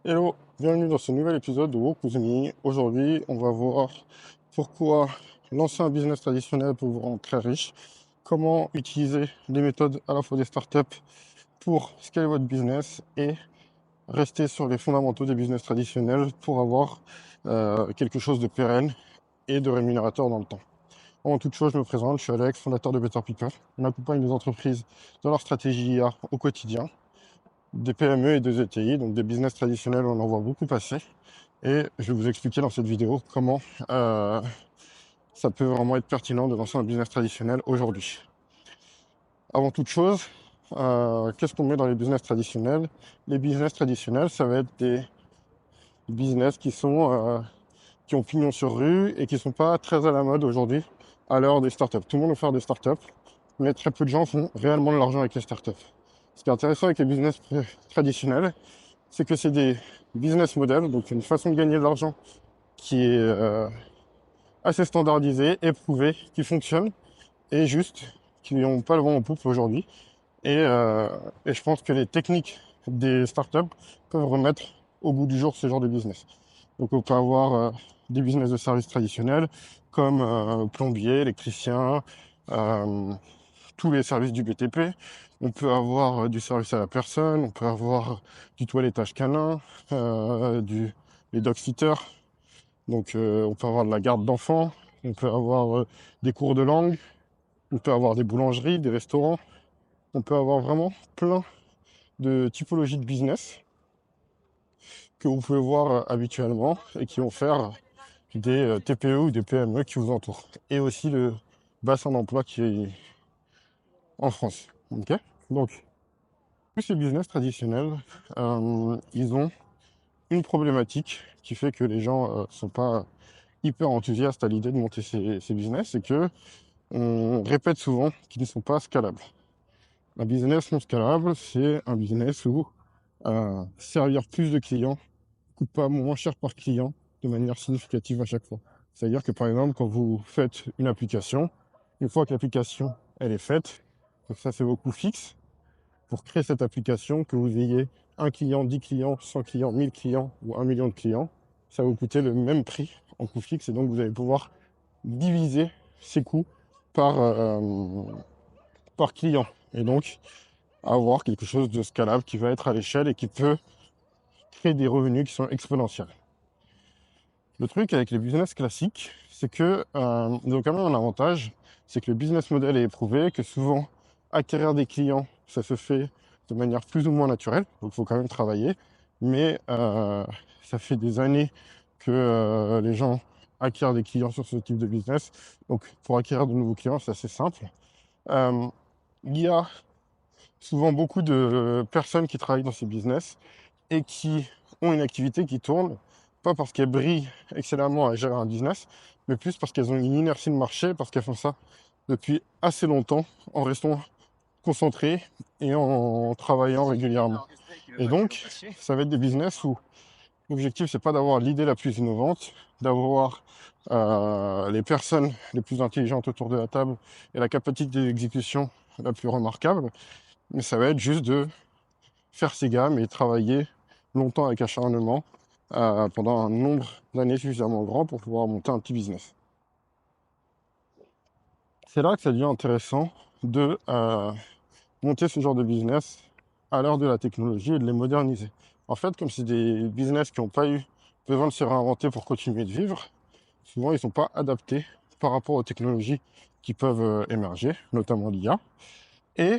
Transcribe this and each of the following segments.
Hello, bienvenue dans ce nouvel épisode de Walk With Me. Aujourd'hui, on va voir pourquoi lancer un business traditionnel peut vous rendre très riche, comment utiliser les méthodes à la fois des startups pour scaler votre business et rester sur les fondamentaux des business traditionnels pour avoir quelque chose de pérenne et de rémunérateur dans le temps. En toute chose, je me présente, je suis Alex, fondateur de Better People. On accompagne les entreprises dans leur stratégie IA au quotidien, des PME et des ETI, donc des business traditionnels, on en voit beaucoup passer. Et je vais vous expliquer dans cette vidéo comment ça peut vraiment être pertinent de lancer un business traditionnel aujourd'hui. Avant toute chose, qu'est-ce qu'on met dans les business traditionnels? Les business traditionnels, ça va être des business qui ont pignon sur rue et qui sont pas très à la mode aujourd'hui à l'heure des startups. Tout le monde veut faire des startups, mais très peu de gens font réellement de l'argent avec les startups. Ce qui est intéressant avec les business traditionnels, c'est que c'est des business models, donc une façon de gagner de l'argent qui est assez standardisée, éprouvée, qui fonctionne, et juste, qui n'ont pas le vent en poupe aujourd'hui. Et je pense que les techniques des startups peuvent remettre au goût du jour ce genre de business. Donc on peut avoir des business de services traditionnels comme plombier, électricien, euh, tous les services du BTP. On peut avoir du service à la personne, on peut avoir du toilettage canin, les dog sitters. Donc on peut avoir de la garde d'enfants, on peut avoir des cours de langue, on peut avoir des boulangeries, des restaurants. On peut avoir vraiment plein de typologies de business que vous pouvez voir habituellement et qui vont faire des TPE ou des PME qui vous entourent. Et aussi le bassin d'emploi qui est en France. Ok. Donc, tous ces business traditionnels, ils ont une problématique qui fait que les gens sont pas hyper enthousiastes à l'idée de monter ces business, c'est que on répète souvent qu'ils ne sont pas scalables. Un business non scalable, c'est un business où servir plus de clients coûte pas moins cher par client de manière significative à chaque fois. C'est-à-dire que par exemple, quand vous faites une application, une fois que l'application elle est faite, donc ça c'est vos coûts fixes, pour créer cette application, que vous ayez un client, 10 clients, 100 clients, 1000 clients ou 1 million de clients, ça va vous coûter le même prix en coût fixe et donc vous allez pouvoir diviser ces coûts par, par client et donc avoir quelque chose de scalable qui va être à l'échelle et qui peut créer des revenus qui sont exponentiels. Le truc avec les business classiques, c'est que ils ont quand même un avantage, c'est que le business model est éprouvé, que souvent acquérir des clients, ça se fait de manière plus ou moins naturelle, donc il faut quand même travailler, mais ça fait des années que les gens acquièrent des clients sur ce type de business, donc pour acquérir de nouveaux clients, c'est assez simple. Euh, il y a souvent beaucoup de personnes qui travaillent dans ces business et qui ont une activité qui tourne, pas parce qu'elles brillent excellemment à gérer un business, mais plus parce qu'elles ont une inertie de marché, parce qu'elles font ça depuis assez longtemps, en restant concentrées et en travaillant régulièrement. Et donc, ça va être des business où l'objectif, c'est pas d'avoir l'idée la plus innovante, d'avoir les personnes les plus intelligentes autour de la table et la capacité d'exécution la plus remarquable, mais ça va être juste de faire ses gammes et travailler longtemps avec acharnement pendant un nombre d'années suffisamment grand pour pouvoir monter un petit business. C'est là que ça devient intéressant de monter ce genre de business à l'heure de la technologie et de les moderniser. En fait, comme c'est des business qui n'ont pas eu besoin de se réinventer pour continuer de vivre, souvent ils ne sont pas adaptés par rapport aux technologies qui peuvent émerger, notamment l'IA. Et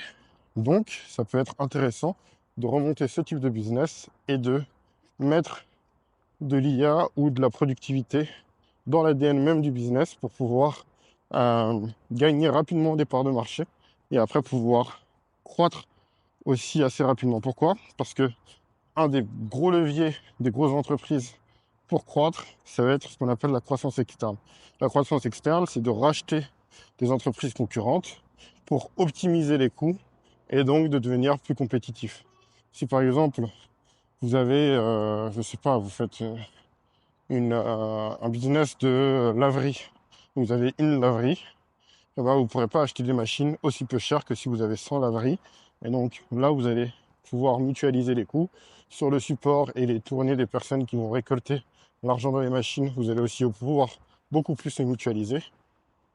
donc, ça peut être intéressant de remonter ce type de business et de mettre de l'IA ou de la productivité dans l'ADN même du business pour pouvoir gagner rapidement des parts de marché et après pouvoir croître aussi assez rapidement. Pourquoi? Parce que un des gros leviers des grosses entreprises pour croître, ça va être ce qu'on appelle la croissance externe. La croissance externe, c'est de racheter des entreprises concurrentes pour optimiser les coûts et donc de devenir plus compétitif. Si par exemple, vous avez, je sais pas, vous faites un business de laverie, vous avez une laverie, eh ben, vous ne pourrez pas acheter des machines aussi peu chères que si vous avez 100 laveries. Et donc là, vous allez pouvoir mutualiser les coûts. Sur le support et les tournées des personnes qui vont récolter l'argent dans les machines, vous allez aussi pouvoir beaucoup plus se mutualiser.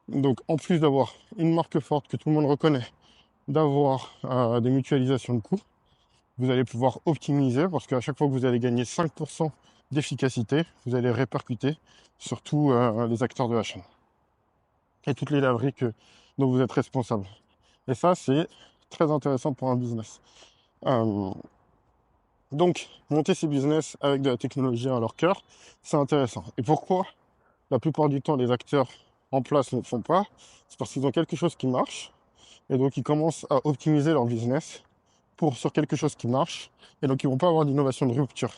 Donc en plus d'avoir une marque forte que tout le monde reconnaît, d'avoir des mutualisations de coûts, vous allez pouvoir optimiser parce qu'à chaque fois que vous allez gagner 5% d'efficacité, vous allez répercuter sur tous les acteurs de la chaîne et toutes les laveries dont vous êtes responsable. Et ça, c'est très intéressant pour un business. Euh, donc, monter ces business avec de la technologie à leur cœur, c'est intéressant. Et pourquoi la plupart du temps les acteurs en place ne le font pas? C'est parce qu'ils ont quelque chose qui marche et donc ils commencent à optimiser leur business sur quelque chose qui marche et donc ils vont pas avoir d'innovation de rupture.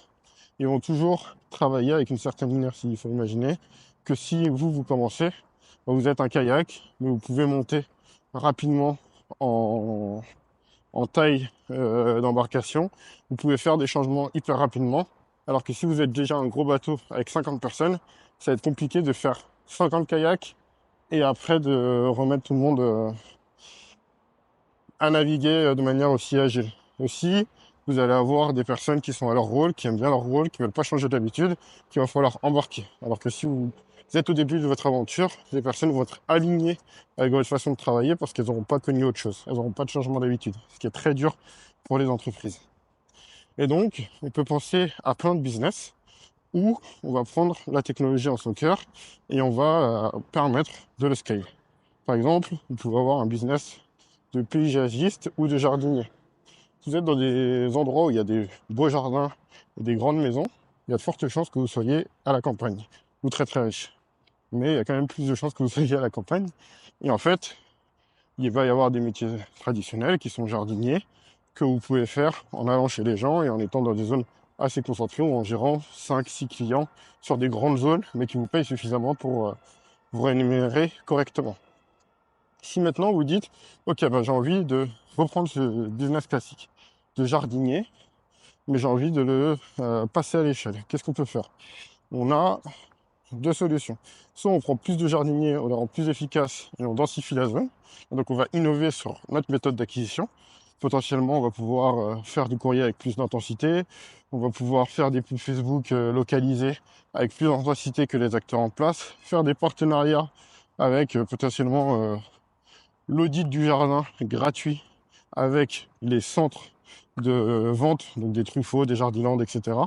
Ils vont toujours travailler avec une certaine inertie. Il faut imaginer que si vous commencez, vous êtes un kayak, mais vous pouvez monter rapidement en, en taille d'embarcation. Vous pouvez faire des changements hyper rapidement. Alors que si vous êtes déjà un gros bateau avec 50 personnes, ça va être compliqué de faire 50 kayaks et après de remettre tout le monde à naviguer de manière aussi agile. Aussi, vous allez avoir des personnes qui sont à leur rôle, qui aiment bien leur rôle, qui ne veulent pas changer d'habitude, qu'il va falloir embarquer. Alors que si vous êtes au début de votre aventure, les personnes vont être alignées avec votre façon de travailler parce qu'elles n'auront pas connu autre chose. Elles n'auront pas de changement d'habitude, ce qui est très dur pour les entreprises. Et donc, on peut penser à plein de business où on va prendre la technologie en son cœur et on va permettre de le scaler. Par exemple, vous pouvez avoir un business de paysagiste ou de jardinier. Si vous êtes dans des endroits où il y a des beaux jardins et des grandes maisons, il y a de fortes chances que vous soyez à la campagne ou très très riche. Mais il y a quand même plus de chances que vous soyez à la campagne. Et en fait, il va y avoir des métiers traditionnels qui sont jardiniers que vous pouvez faire en allant chez les gens et en étant dans des zones assez concentrées ou en gérant 5-6 clients sur des grandes zones, mais qui vous payent suffisamment pour vous rémunérer correctement. Si maintenant vous dites, ok, ben, j'ai envie de reprendre ce business classique de jardinier, mais j'ai envie de le passer à l'échelle, qu'est-ce qu'on peut faire? On a deux solutions. Soit on prend plus de jardiniers, on les rend plus efficaces et on densifie la zone. Donc on va innover sur notre méthode d'acquisition. Potentiellement, on va pouvoir faire du courrier avec plus d'intensité. On va pouvoir faire des pubs Facebook localisés avec plus d'intensité que les acteurs en place. Faire des partenariats avec potentiellement l'audit du jardin gratuit avec les centres de vente, donc des Truffaut, des Jardiland, etc.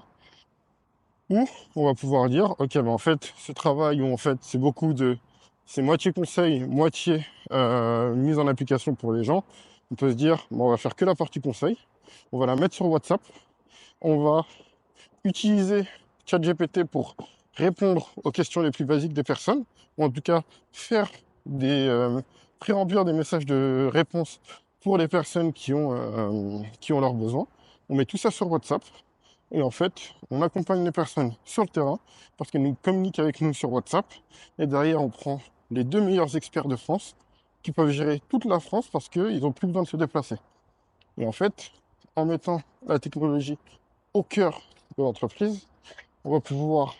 Ou on va pouvoir dire, ok, ben en fait, ce travail où en fait c'est moitié conseil, moitié mise en application pour les gens. On peut se dire, bon, on va faire que la partie conseil, on va la mettre sur WhatsApp, on va utiliser ChatGPT pour répondre aux questions les plus basiques des personnes, ou en tout cas faire pré-remplir des messages de réponse pour les personnes qui ont leurs besoins. On met tout ça sur WhatsApp et en fait, on accompagne les personnes sur le terrain parce qu'elles nous communiquent avec nous sur WhatsApp. Et derrière, on prend les deux meilleurs experts de France qui peuvent gérer toute la France parce qu'ils n'ont plus besoin de se déplacer. Et en fait, en mettant la technologie au cœur de l'entreprise, on va pouvoir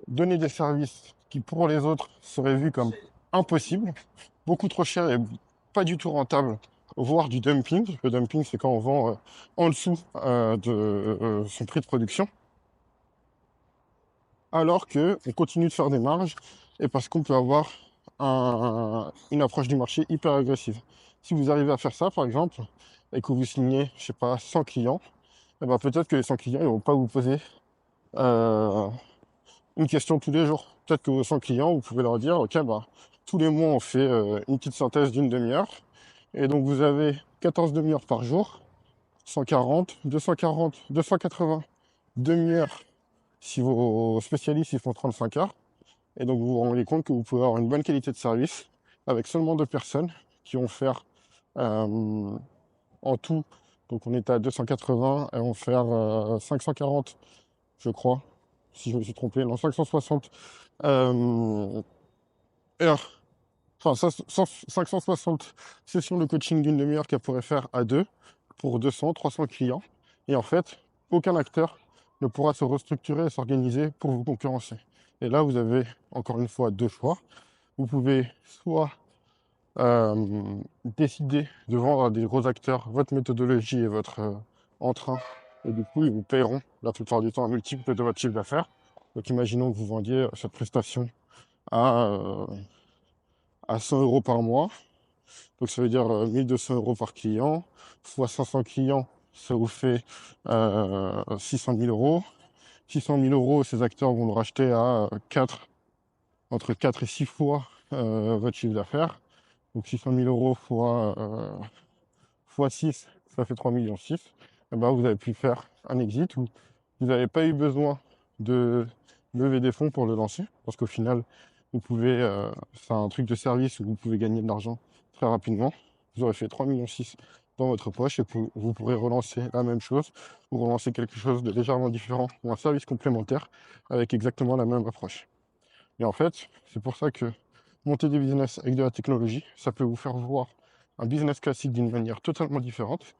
donner des services qui pour les autres seraient vus comme impossibles, beaucoup trop chers et pas du tout rentables, voire du dumping. Le dumping, c'est quand on vend en dessous de son prix de production, alors qu'on continue de faire des marges et parce qu'on peut avoir une approche du marché hyper agressive. Si vous arrivez à faire ça, par exemple, et que vous signez, je sais pas, 100 clients, eh ben peut-être que les 100 clients, ils vont pas vous poser euh, une question tous les jours. Peut-être que vos 100 clients, vous pouvez leur dire, ok, bah, tous les mois, on fait une petite synthèse d'une demi-heure. Et donc, vous avez 14 demi-heures par jour, 140, 240, 280 demi-heures si vos spécialistes ils font 35 heures. Et donc, vous vous rendez compte que vous pouvez avoir une bonne qualité de service avec seulement deux personnes qui vont faire en tout. Donc, on était à 280 et on va faire 540, je crois, si je me suis trompé, non, 560 heures, enfin 560 sessions de coaching d'une demi-heure qu'elle pourrait faire à deux pour 200, 300 clients. Et en fait, aucun acteur ne pourra se restructurer et s'organiser pour vous concurrencer. Et là, vous avez encore une fois deux choix. Vous pouvez soit décidez de vendre à des gros acteurs votre méthodologie et votre entrain, et du coup, ils vous paieront la plupart du temps un multiple de votre chiffre d'affaires. Donc, imaginons que vous vendiez cette prestation à, euh, à 100 euros par mois. Donc, ça veut dire 1200 euros par client, fois 500 clients, ça vous fait 600 000 euros. 600 000 euros, ces acteurs vont le racheter à entre 4 et 6 fois votre chiffre d'affaires. Donc 600 000 euros fois 6, ça fait 3,6 millions. Et ben, vous avez pu faire un exit où vous n'avez pas eu besoin de lever des fonds pour le lancer, parce qu'au final, vous pouvez, c'est un truc de service où vous pouvez gagner de l'argent très rapidement. Vous aurez fait 3,6 millions dans votre poche et vous pourrez relancer la même chose ou relancer quelque chose de légèrement différent ou un service complémentaire avec exactement la même approche. Et en fait, c'est pour ça que monter des business avec de la technologie, ça peut vous faire voir un business classique d'une manière totalement différente.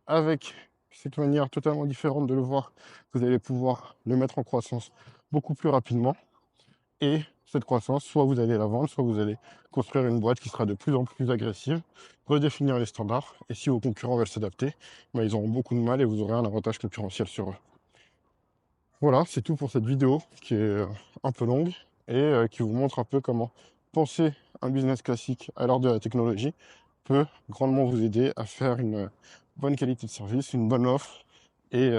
Avec cette manière totalement différente de le voir, vous allez pouvoir le mettre en croissance beaucoup plus rapidement. Et cette croissance, soit vous allez la vendre, soit vous allez construire une boîte qui sera de plus en plus agressive, redéfinir les standards. Et si vos concurrents veulent s'adapter, ben, ils auront beaucoup de mal et vous aurez un avantage concurrentiel sur eux. Voilà, c'est tout pour cette vidéo qui est un peu longue et qui vous montre un peu comment penser un business classique à l'heure de la technologie peut grandement vous aider à faire une bonne qualité de service, une bonne offre et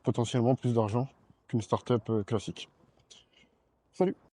potentiellement plus d'argent qu'une startup classique. Salut!